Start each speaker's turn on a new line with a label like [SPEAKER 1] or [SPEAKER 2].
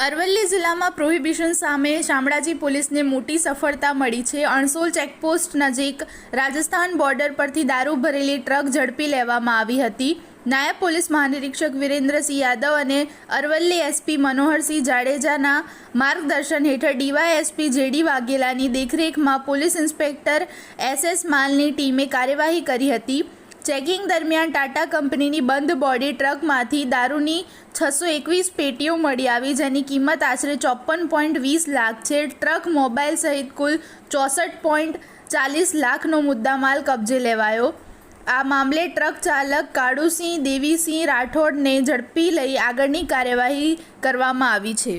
[SPEAKER 1] અરવલ્લી જિલ્લામાં પ્રોહિબિશન સામે શામળાજી પોલીસને મોટી સફળતા મળી છે। અણસોલ ચેકપોસ્ટ નજીક રાજસ્થાન બોર્ડર પરથી દારૂ ભરેલી ટ્રક ઝડપી લેવામાં આવી હતી। નાયબ પોલીસ મહાનિરીક્ષક વિરેન્દ્રસિંહ યાદવ અને અરવલ્લી એસપી મનોહરસિંહ જાડેજાના માર્ગદર્શન હેઠળ ડીવાયએસપી જેડી વાઘેલાની દેખરેખમાં પોલીસ ઇન્સ્પેક્ટર એસએસ માલની ટીમે કાર્યવાહી કરી હતી। ચેકિંગ દરમિયાન ટાટા કંપનીની બંધ બોડી ટ્રકમાંથી દારૂની 621 પેટીઓ મળી આવી, જેની કિંમત આશરે 54.20 લાખ છે। ટ્રક, મોબાઈલ સહિત કુલ 64.40 લાખનો મુદ્દામાલ કબજે લેવાયો। આ મામલે ટ્રક ચાલક કાળુસિંહ દેવીસિંહ રાઠોડને ઝડપી લઈ આગળની કાર્યવાહી કરવામાં આવી છે।